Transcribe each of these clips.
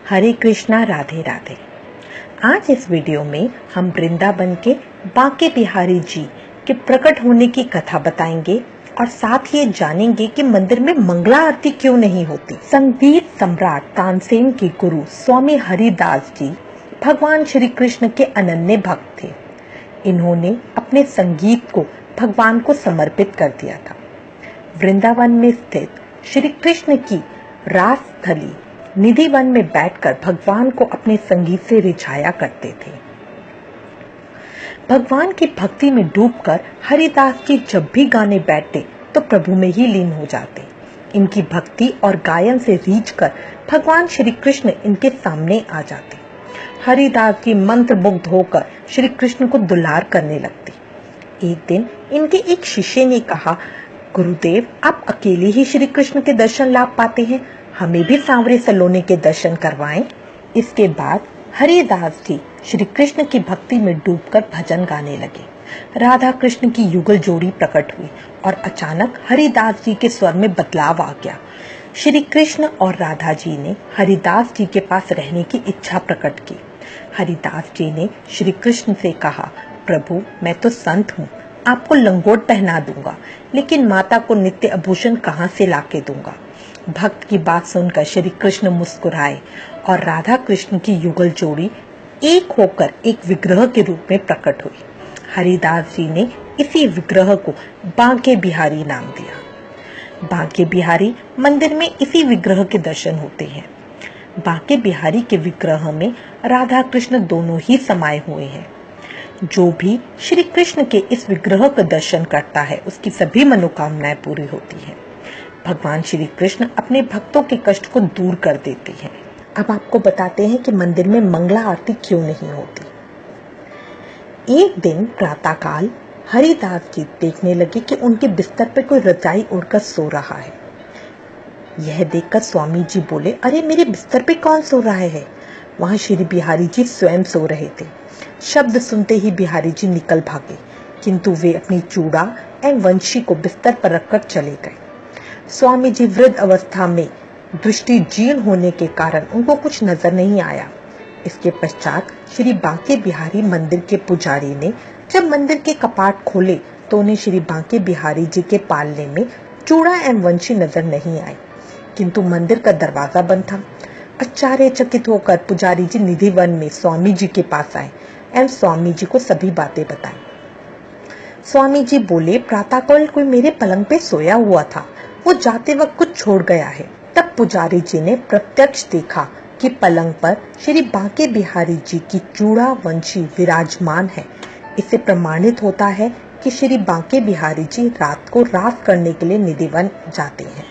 हरे कृष्णा, राधे राधे। आज इस वीडियो में हम वृंदावन के बांके बिहारी जी के प्रकट होने की कथा बताएंगे और साथ ही जानेंगे कि मंदिर में मंगला आरती क्यों नहीं होती। संगीत सम्राट तानसेन के गुरु स्वामी हरिदास जी भगवान श्री कृष्ण के अनन्य भक्त थे। इन्होंने अपने संगीत को भगवान को समर्पित कर दिया था। वृंदावन में स्थित श्री कृष्ण की रास स्थली निधि वन में बैठकर भगवान को अपने संगीत से रिझाया करते थे। भगवान की भक्ति में डूबकर हरिदास जी जब भी गाने बैठते तो प्रभु में ही लीन हो जाते। इनकी भक्ति और गायन से रीझकर भगवान श्री कृष्ण इनके सामने आ जाते। हरिदास जी मंत्रमुग्ध होकर श्री कृष्ण को दुलार करने लगते। एक दिन इनके एक शिष्य ने कहा, गुरुदेव, आप अकेले ही श्री कृष्ण के दर्शन लाभ पाते हैं, हमें भी सांवरे सलोने के दर्शन करवाएं। इसके बाद हरिदास जी श्री कृष्ण की भक्ति में डूबकर भजन गाने लगे। राधा कृष्ण की युगल जोड़ी प्रकट हुई और अचानक हरिदास जी के स्वर में बदलाव आ गया। श्री कृष्ण और राधा जी ने हरिदास जी के पास रहने की इच्छा प्रकट की। हरिदास जी ने श्री कृष्ण से कहा, प्रभु, मैं तो संत हूँ, आपको लंगोट पहना दूंगा, लेकिन माता को नित्य आभूषण कहाँ से लाके दूंगा। भक्त की बात सुनकर श्री कृष्ण मुस्कुराए और राधा कृष्ण की युगल जोड़ी एक होकर एक विग्रह के रूप में प्रकट हुई। हरिदास जी ने इसी विग्रह को बांके बिहारी नाम दिया। बांके बिहारी मंदिर में इसी विग्रह के दर्शन होते हैं। बांके बिहारी के विग्रह में राधा कृष्ण दोनों ही समाये हुए हैं। जो भी श्री कृष्ण के इस विग्रह का दर्शन करता है उसकी सभी मनोकामनाएं पूरी होती हैं। भगवान श्री कृष्ण अपने भक्तों के कष्ट को दूर कर देते हैं। अब आपको बताते हैं कि मंदिर में मंगला आरती क्यों नहीं होती। एक दिन प्रातःकाल हरिदास जी देखने लगे कि उनके बिस्तर पर कोई रजाई ओढ़कर सो रहा है। यह देखकर स्वामी जी बोले, अरे, मेरे बिस्तर पे कौन सो रहा है? वहां श्री बिहारी जी स्वयं सो रहे थे। शब्द सुनते ही बिहारी जी निकल भागे, किंतु वे अपनी चूड़ा एवं वंशी को बिस्तर पर रखकर चले गए। स्वामी जी वृद्ध अवस्था में दृष्टि जीर्ण होने के कारण उनको कुछ नजर नहीं आया। इसके पश्चात श्री बांके बिहारी मंदिर के पुजारी ने जब मंदिर के कपाट खोले तो उन्हें श्री बांके बिहारी जी के पालने में चूड़ा एवं वंशी नजर नहीं आई, किंतु मंदिर का दरवाजा बंद था। आश्चर्यचकित होकर पुजारी जी निधि वन में स्वामी जी के पास आए एवं स्वामी जी को सभी बातें बताई। स्वामी जी बोले, प्रातःकाल कोई मेरे पलंग पे सोया हुआ था, वो जाते वक्त कुछ छोड़ गया है। तब पुजारी जी ने प्रत्यक्ष देखा कि पलंग पर श्री बांके बिहारी जी की चूड़ा वंशी विराजमान है। इससे प्रमाणित होता है कि श्री बांके बिहारी जी रात को रास करने के लिए निधिवन जाते हैं।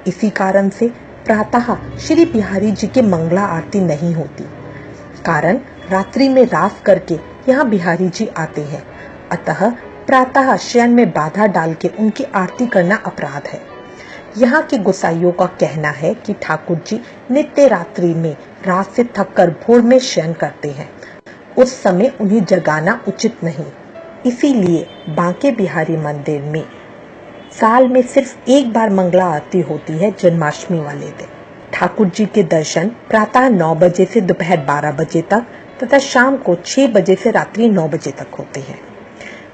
इसी कारण से प्रातः श्री बिहारी जी के मंगला आरती नहीं होती, कारण रात्रि में रास करके यहाँ बिहारी जी आते हैं। अतः प्रातः शयन में बाधा डाल के उनकी आरती करना अपराध है। यहाँ के गोसाइयों का कहना है कि ठाकुर जी नित्य रात्रि में रात से थककर भोर में शयन करते हैं, उस समय उन्हें जगाना उचित नहीं। इसीलिए बांके बिहारी मंदिर में साल में सिर्फ एक बार मंगला आरती होती है, जन्माष्टमी वाले दिन। ठाकुर जी के दर्शन प्रातः 9 बजे से दोपहर 12 बजे तक तथा शाम को 6 बजे से रात्रि 9 बजे तक होते हैं।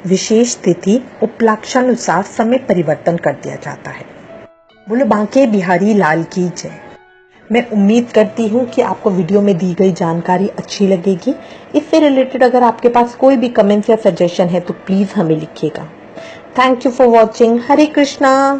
विशेष तिथि उपलक्षानुसार समय परिवर्तन कर दिया जाता है। बोलो बांके बिहारी लाल की जय। मैं उम्मीद करती हूँ कि आपको वीडियो में दी गई जानकारी अच्छी लगेगी। इससे रिलेटेड अगर आपके पास कोई भी कमेंट्स या सजेशन है तो प्लीज हमें लिखिएगा। Thank you for watching. Hare Krishna.